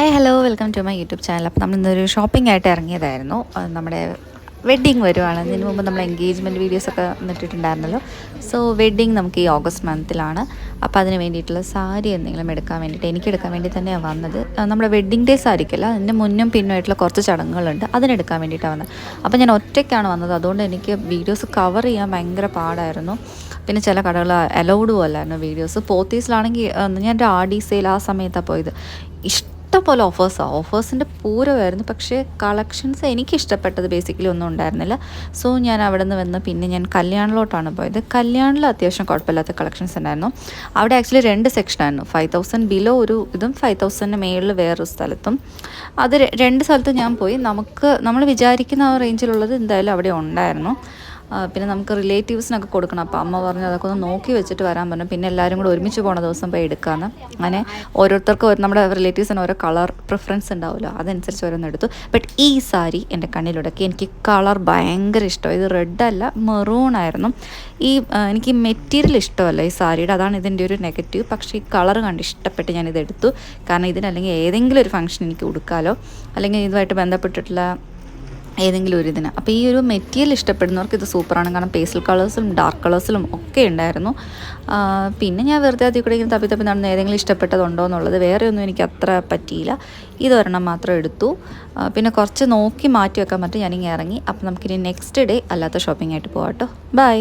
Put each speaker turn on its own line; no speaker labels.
Hi hello welcome to my YouTube channel. അപ്പോൾ നമ്മൾ ഇന്നൊരു ഷോപ്പിംഗ് ആയിട്ട് ഇറങ്ങിയതായിരുന്നു. നമ്മുടെ വെഡ്ഡിങ് വരുവാണ്. ഇതിന് മുമ്പ് നമ്മൾ എൻഗേജ്മെൻറ്റ് വീഡിയോസൊക്കെ ഇട്ടിട്ടുണ്ടായിരുന്നല്ലോ. സോ വെഡ്ഡിങ് നമുക്ക് ഈ ഓഗസ്റ്റ് മന്തിലാണ്. അപ്പോൾ അതിന് വേണ്ടിയിട്ടുള്ള സാരി എന്തെങ്കിലും എടുക്കാൻ വേണ്ടിയിട്ട് എനിക്കെടുക്കാൻ വേണ്ടി തന്നെയാണ് വന്നത്. നമ്മുടെ വെഡ്ഡിങ് ഡേ സാരിക്കല്ല, അതിൻ്റെ മുന്നും പിന്നുമായിട്ടുള്ള കുറച്ച് ചടങ്ങുകളുണ്ട്, അതിനെടുക്കാൻ വേണ്ടിയിട്ടാണ് വന്നത്. അപ്പോൾ ഞാൻ ഒറ്റയ്ക്കാണ് വന്നത്, അതുകൊണ്ട് എനിക്ക് വീഡിയോസ് കവർ ചെയ്യാൻ ഭയങ്കര പാടായിരുന്നു. പിന്നെ ചില കടകൾ അലൗഡും അല്ലായിരുന്നു വീഡിയോസ്. പോത്തീസിലാണെങ്കിൽ ഞാൻ ഒരു ആഡി സെയിൽ ആ സമയത്താണ് പോയത്. ഇഷ്ടംപോലെ ഓഫേഴ്സിൻ്റെ പൂരമായിരുന്നു. പക്ഷേ കളക്ഷൻസ് എനിക്ക് ഇഷ്ടപ്പെട്ടത് ബേസിക്കലി ഒന്നും ഉണ്ടായിരുന്നില്ല. സോ ഞാൻ അവിടെ നിന്ന് വന്ന് പിന്നെ ഞാൻ കല്യാണിലോട്ടാണ് പോയത്. കല്യാണിൽ അത്യാവശ്യം കുഴപ്പമില്ലാത്ത കളക്ഷൻസ് ഉണ്ടായിരുന്നു. അവിടെ ആക്ച്വലി 2 സെക്ഷനായിരുന്നു. 5000 ബിലോ ഒരു ഇതും 5000 മേളിൽ വേറൊരു സ്ഥലത്തും. അത് 2 സ്ഥലത്ത് ഞാൻ പോയി. നമ്മൾ വിചാരിക്കുന്ന ആ റേഞ്ചിലുള്ളത് എന്തായാലും അവിടെ ഉണ്ടായിരുന്നു. പിന്നെ നമുക്ക് റിലേറ്റീവ്സിനൊക്കെ കൊടുക്കണം. അപ്പോൾ അമ്മ പറഞ്ഞു അതൊക്കെ ഒന്ന് നോക്കി വെച്ചിട്ട് വരാൻ പറഞ്ഞു. പിന്നെ എല്ലാവരും കൂടെ ഒരുമിച്ച് പോണ ദിവസം പോയി എടുക്കാമെന്ന്. അങ്ങനെ ഓരോരുത്തർക്കും നമ്മുടെ റിലേറ്റീവ്സിന് ഓരോ കളർ പ്രിഫറൻസ് ഉണ്ടാവുമല്ലോ, അതനുസരിച്ച് ഓരോന്ന് എടുത്തു. ബട്ട് ഈ സാരി എൻ്റെ കണ്ണിലുടക്കി. എനിക്ക് കളർ ഭയങ്കര ഇഷ്ടമായി. ഇത് റെഡ് അല്ല, മെറൂൺ ആയിരുന്നു. എനിക്ക് മെറ്റീരിയൽ ഇഷ്ടമല്ല ഈ സാരിയുടെ, അതാണ് ഇതിൻ്റെ ഒരു നെഗറ്റീവ്. പക്ഷേ ഈ കളർ കണ്ട് ഇഷ്ടപ്പെട്ട് ഞാനിത് എടുത്തു. കാരണം ഇതിനല്ലെങ്കിൽ ഏതെങ്കിലും ഒരു ഫംഗ്ഷൻ എനിക്ക് ഉടുക്കാമല്ലോ, അല്ലെങ്കിൽ ഇതുമായിട്ട് ബന്ധപ്പെട്ടിട്ടുള്ള ഏതെങ്കിലും ഒരു ഇതിന്. അപ്പോൾ ഈ ഒരു മെറ്റീരിയൽ ഇഷ്ടപ്പെടുന്നവർക്ക് ഇത് സൂപ്പറാണ്. കാരണം പേസ്റ്റൽ കളേഴ്സിലും ഡാർക്ക് കളേഴ്സിലും ഒക്കെ ഉണ്ടായിരുന്നു. പിന്നെ ഞാൻ വെറുതെ അതിൽ കൂടെ ഇങ്ങനെ തപ്പി നടന്ന് ഏതെങ്കിലും ഇഷ്ടപ്പെട്ടതുണ്ടോ എന്നുള്ളത്, വേറെ ഒന്നും എനിക്ക് അത്ര പറ്റിയില്ല. ഇതൊരെണ്ണം മാത്രം എടുത്തു. പിന്നെ കുറച്ച് നോക്കി മാറ്റി വെക്കാൻ പറ്റും. ഞാനിങ്ങനെ ഇറങ്ങി. അപ്പോൾ നമുക്കിനി നെക്സ്റ്റ് ഡേ അല്ലാത്ത ഷോപ്പിംഗ് ആയിട്ട് പോകാം കേട്ടോ. ബൈ.